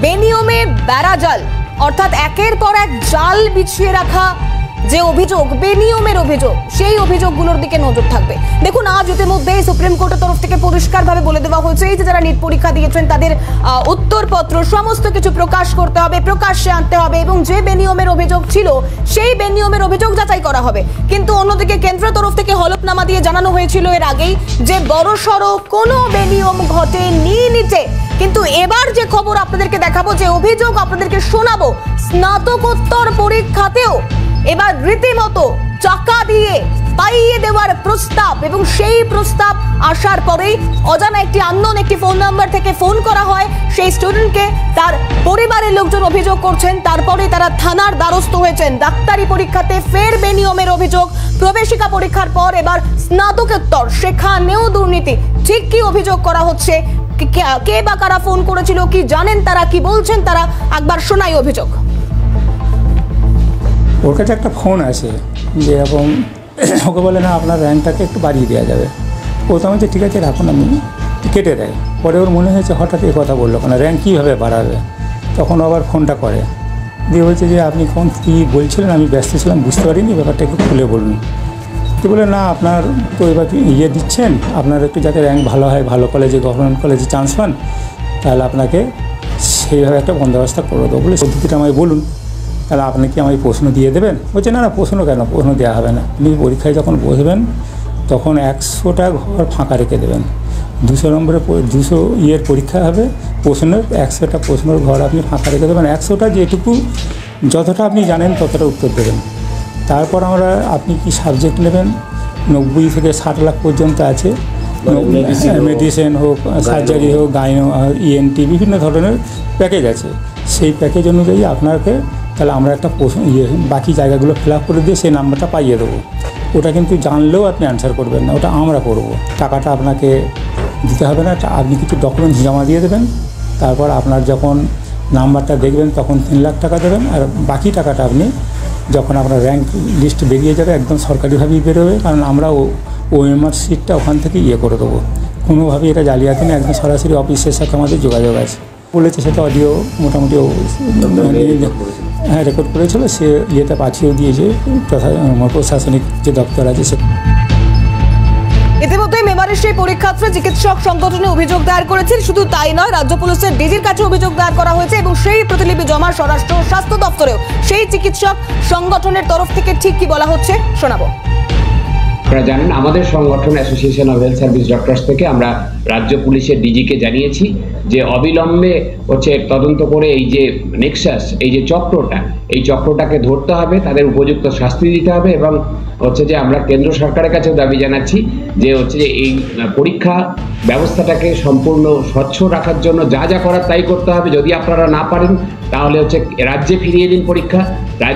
বেনিয়মে বেড়াজাল অর্থাৎ একের পর এক জাল বিছিয়ে রাখা যে অভিযোগ, বেনিয়মের অভিযোগ, সেই অভিযোগগুলোর দিকে নজর থাকবে। দেখুন, আজ ইতিমধ্যে সুপ্রিম কোর্টের তরফ থেকে পরিষ্কারভাবে বলে দেওয়া হয়েছে যে যারা নিট পরীক্ষা দিয়েছেন তাদের উত্তরপত্র সমস্ত কিছু প্রকাশ করতে হবে, প্রকাশ্যে আনতে হবে এবং যে বেনিয়মের অভিযোগ ছিল সেই বেনিয়মের অভিযোগ যাচাই করা হবে। কিন্তু অন্যদিকে কেন্দ্রের তরফ থেকে হলফনামা দিয়ে জানানো হয়েছিল এর আগেই যে বড়সড় কোনো বেনিয়ম ঘটেনি নিচে। কিন্তু এবার যে খবর আপনাদেরকে দেখাবো, যে অভিযোগ আপনাদেরকে শোনাবো, স্নাতকোত্তর পরীক্ষাতেও এবার রীতিমতো চাকা দিয়ে পাইয়ে দেওয়ার প্রস্তাব, এবং সেই প্রস্তাব আসার পরেই অজানা একটি আননোন একটি ফোন নাম্বার থেকে ফোন করা হয় সেই স্টুডেন্টকে। তার পরিবারের লোকজন অভিযোগ করছেন, তারপরেই তারা থানার দ্বারস্থ হয়েছেন। ডাক্তারি পরীক্ষাতে ফের বেনিয়মের অভিযোগ, প্রবেশিকা পরীক্ষার পর এবার স্নাতকোত্তর, সেখানেও দুর্নীতি। ঠিক কি অভিযোগ করা হচ্ছে, কে বা কারা ফোন করেছিল, কি জানেন তারা, কি বলছেন তারা, একবার শোনাই অভিযোগ। ওর কাছে একটা ফোন আছে যে এবং ওকে বলে না আপনার র্যাঙ্কটাকে একটু বাড়িয়ে দেওয়া যাবে। ও তো আমি ঠিক আছে রাখুন, আমি কেটে দেয়। পরে ওর মনে হয়েছে হঠাৎ এই কথা বললো, কেন র্যাঙ্ক কীভাবে বাড়াবে। তখন আবার ফোনটা করে দিয়ে বলছে যে আপনি কোন কী বলছিলেন, আমি ব্যস্ত ছিলাম, বুঝতে পারিনি, ব্যাপারটা একটু খুলে বলুন। তো বলে না আপনার তো এবার দিচ্ছেন, আপনার একটু যাতে র্যাঙ্ক ভালো হয়, ভালো কলেজে, গভর্নমেন্ট কলেজে চান্স পান, তাহলে আপনাকে সেইভাবে একটা বন্দোবস্ত করে দেবো বলে পদ্ধতিটা আমায় বলুন, তাহলে আপনি কি আমায় প্রশ্ন দিয়ে দেবেন। বলছে না না, প্রশ্ন কেন, প্রশ্ন দেওয়া হবে না। আপনি পরীক্ষায় যখন বসবেন তখন 100টা ঘর ফাঁকা রেখে দেবেন। 200 নম্বরে 200 পরীক্ষা হবে, প্রশ্নের 100টা প্রশ্নের ঘর আপনি ফাঁকা রেখে দেবেন। 100টা যেটুকু যতটা আপনি জানেন ততটা উত্তর দেবেন। তারপর আপনি কি সাবজেক্ট নেবেন, 90 থেকে 60 লাখ পর্যন্ত আছে। মেডিসিন হোক, সার্জারি হোক, গাইনো, ENT, বিভিন্ন ধরনের প্যাকেজ আছে। সেই প্যাকেজ অনুযায়ী আপনাকে তাহলে আমরা একটা বাকি জায়গাগুলো ফিল আপ করে দিয়ে সেই নাম্বারটা পাইয়ে দেবো। ওটা কিন্তু জানলেও আপনি অ্যান্সার করবেন না, ওটা আমরা করব। টাকাটা আপনাকে দিতে হবে না, আপনি কিছু ডকুমেন্টস জমা দিয়ে দেবেন। তারপর আপনার যখন নাম্বারটা দেখবেন তখন 3 লাখ টাকা দেবেন। আর বাকি টাকাটা আপনি যখন আপনার র্যাঙ্ক লিস্ট বেরিয়ে যাবে, একদম সরকারিভাবেই বেরোবে, কারণ আমরা OMR সিটটা ওখান থেকে করে দেবো। কোনোভাবেই এটা জালিয়াতি না, একদম সরাসরি অফিসের সাথে আমাদের যোগাযোগ আছে। বলেছে সেটা অডিও মোটামুটি হ্যাঁ রেকর্ড করেছিল, সে পাঠিয়েও দিয়েছে প্রশাসনিক যে দপ্তর আছে সে। ইতিমধ্যে মেমারির সেই পরীক্ষার্থী চিকিৎসক সংগঠনে অভিযোগ দায়ের করেছেন। শুধু তাই নয়, রাজ্য পুলিশের ডিজির কাছে অভিযোগ দায়ের করা হয়েছে এবং সেই প্রতিলিপি জমা স্বরাষ্ট্র স্বাস্থ্য দপ্তরেও। সেই চিকিৎসক সংগঠনের তরফ থেকে ঠিক কি বলা হচ্ছে শোনাবো। আপনারা জানেন আমাদের সংগঠন association of health service doctors থেকে আমরা রাজ্য পুলিশের ডিজিকে জানিয়েছি যে অবিলম্বে তদন্ত করে এই যে নেক্সাস, এই যে চক্রটাকে ধরতে হবে, তাদের উপযুক্ত শাস্তি দিতে হবে। এবং যে আমরা কেন্দ্র সরকারের কাছেও দাবি জানাচ্ছি যে যে এই পরীক্ষা ব্যবস্থাটাকে সম্পূর্ণ স্বচ্ছ রাখার জন্য যা যা করার তাই করতে হবে। যদি আপনারা না পারেন তাহলে রাজ্যে ফিরিয়ে দিন পরীক্ষা।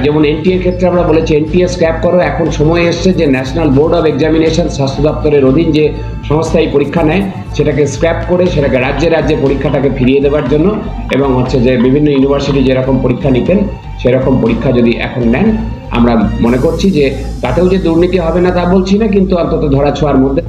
যেমন NTA এর ক্ষেত্রে আমরা বলেছি NTA স্ক্র্যাপ করো। এখন সময় এসছে যে ন্যাশনাল বোর্ড অফ এক্সামিনেশন, স্বাস্থ্য দপ্তরের অধীন যে সংস্থা এই পরীক্ষা নেয়, সেটাকে স্ক্র্যাপ করে সেটাকে রাজ্যে পরীক্ষাটাকে ফিরিয়ে দেওয়ার জন্য। এবং যে বিভিন্ন ইউনিভার্সিটি যেরকম পরীক্ষা নিতেন সেরকম পরীক্ষা যদি এখন নেন, আমরা মনে করছি যে তাতেও যে দুর্নীতি হবে না তা বলছি না, কিন্তু অন্তত ধরা ছোঁয়ার মধ্যে